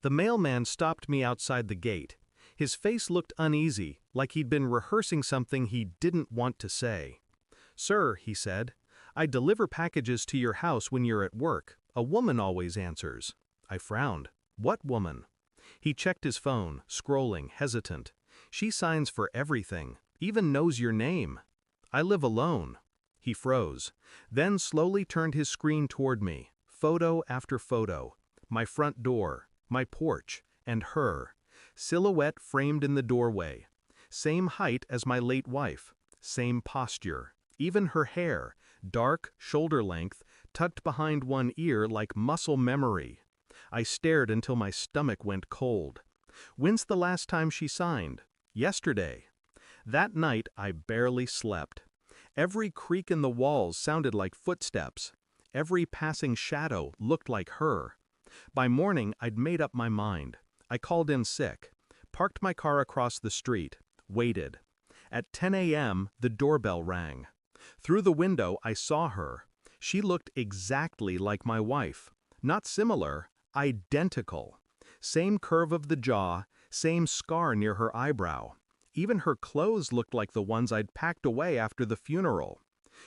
The mailman stopped me outside the gate. His face looked uneasy, like he'd been rehearsing something he didn't want to say. "Sir," he said, "I deliver packages to your house when you're at work. A woman always answers." I frowned. "What woman?" He checked his phone, scrolling, hesitant. "She signs for everything, even knows your name." "I live alone." He froze, then slowly turned his screen toward me, photo after photo. My front door, my porch, and her, silhouette framed in the doorway. Same height as my late wife, same posture, even her hair, dark, shoulder length, tucked behind one ear like muscle memory. I stared until my stomach went cold. When's the last time she signed? Yesterday. That night I barely slept. Every creak in the walls sounded like footsteps. Every passing shadow looked like her. By morning I'd made up my mind. I called in sick, parked my car across the street, waited. At 10 a.m. the doorbell rang. Through the window I saw her. She looked exactly like my wife. Not similar, identical. Same curve of the jaw, same scar near her eyebrow. Even her clothes looked like the ones I'd packed away after the funeral.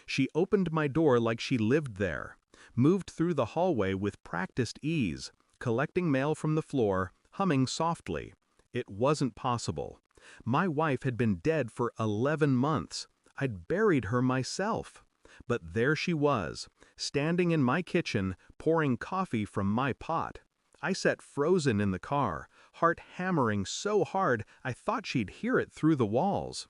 She opened my door like she lived there, moved through the hallway with practiced ease, collecting mail from the floor, humming softly. It wasn't possible. My wife had been dead for 11 months. I'd buried her myself. But there she was, standing in my kitchen, pouring coffee from my pot. I sat frozen in the car, heart hammering so hard I thought she'd hear it through the walls.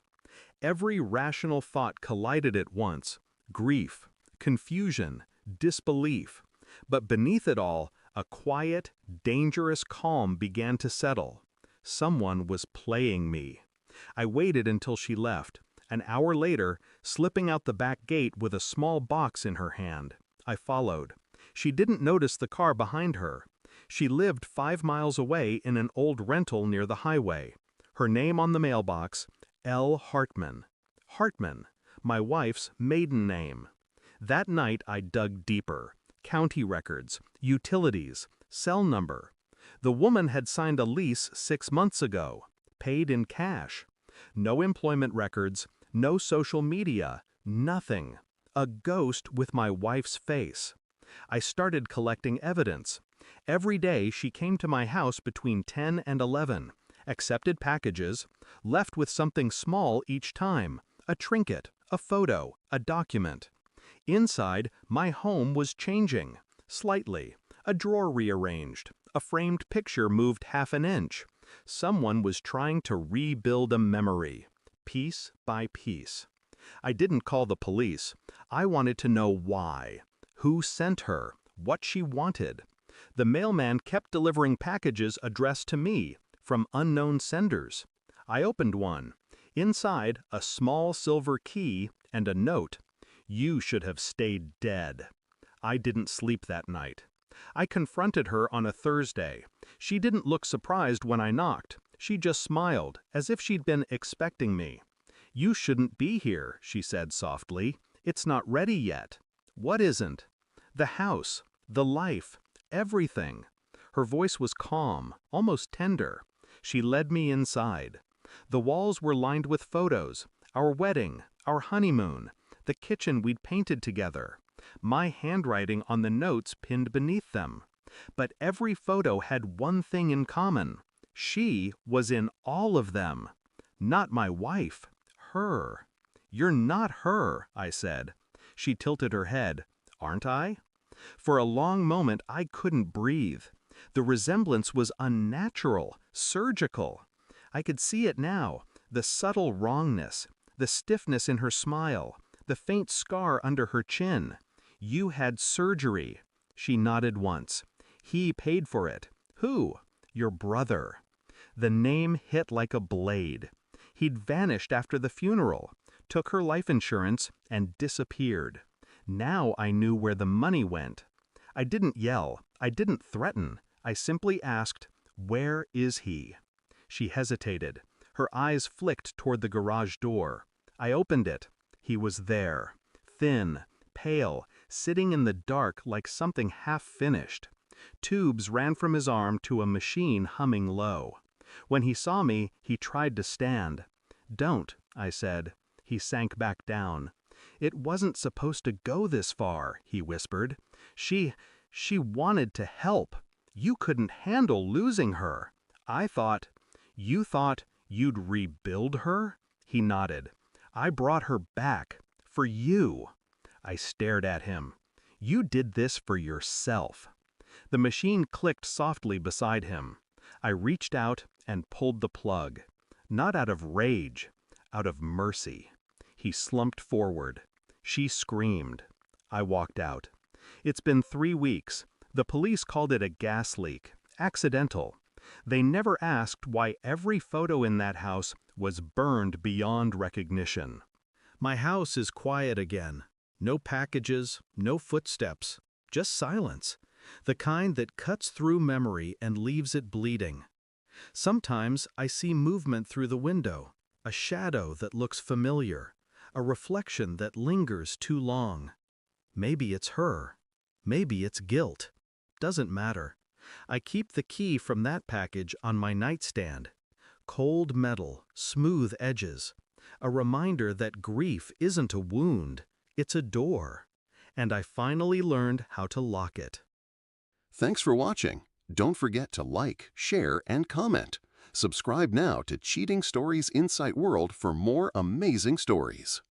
Every rational thought collided at once: grief, confusion, disbelief. But beneath it all, a quiet, dangerous calm began to settle. Someone was playing me. I waited until she left. An hour later, slipping out the back gate with a small box in her hand. I followed. She didn't notice the car behind her. She lived 5 miles away in an old rental near the highway. Her name on the mailbox, L. Hartman. Hartman, my wife's maiden name. That night I dug deeper. County records, utilities, cell number. The woman had signed a lease 6 months ago, paid in cash. No employment records, no social media, nothing. A ghost with my wife's face. I started collecting evidence. Every day she came to my house between 10 and 11, accepted packages, left with something small each time, a trinket, a photo, a document. Inside, my home was changing, slightly. A drawer rearranged, a framed picture moved half an inch. Someone was trying to rebuild a memory, piece by piece. I didn't call the police. I wanted to know why. Who sent her? What she wanted. The mailman kept delivering packages addressed to me, from unknown senders. I opened one. Inside, a small silver key and a note. "You should have stayed dead." I didn't sleep that night. I confronted her on a Thursday. She didn't look surprised when I knocked. She just smiled, as if she'd been expecting me. "You shouldn't be here," she said softly. "It's not ready yet." "What isn't?" "The house, the life, everything." Her voice was calm, almost tender. She led me inside. The walls were lined with photos. Our wedding, our honeymoon, the kitchen we'd painted together. My handwriting on the notes pinned beneath them. But every photo had one thing in common. She was in all of them. Not my wife. Her. "You're not her," I said. She tilted her head. "Aren't I?" For a long moment I couldn't breathe. The resemblance was unnatural, surgical. I could see it now, the subtle wrongness, the stiffness in her smile, the faint scar under her chin. "You had surgery." She nodded once. "He paid for it." "Who?" "Your brother." The name hit like a blade. He'd vanished after the funeral, took her life insurance, and disappeared. Now I knew where the money went. I didn't yell. I didn't threaten. I simply asked, "Where is he?" She hesitated. Her eyes flicked toward the garage door. I opened it. He was there. Thin, pale, sitting in the dark like something half-finished. Tubes ran from his arm to a machine humming low. When he saw me, he tried to stand. "Don't," I said. He sank back down. "It wasn't supposed to go this far," he whispered. She wanted to help. You couldn't handle losing her. You thought you'd rebuild her?" He nodded. "I brought her back. For you." I stared at him. "You did this for yourself." The machine clicked softly beside him. I reached out and pulled the plug. Not out of rage, out of mercy. He slumped forward. She screamed. I walked out. It's been 3 weeks. The police called it a gas leak. Accidental. They never asked why every photo in that house was burned beyond recognition. My house is quiet again. No packages, no footsteps, just silence. The kind that cuts through memory and leaves it bleeding. Sometimes I see movement through the window, a shadow that looks familiar, a reflection that lingers too long. Maybe it's her. Maybe it's guilt. Doesn't matter. I keep the key from that package on my nightstand. Cold metal, smooth edges. A reminder that grief isn't a wound, it's a door. And I finally learned how to lock it. Thanks for watching. Don't forget to like, share, and comment. Subscribe now to Cheating Stories Insight World for more amazing stories.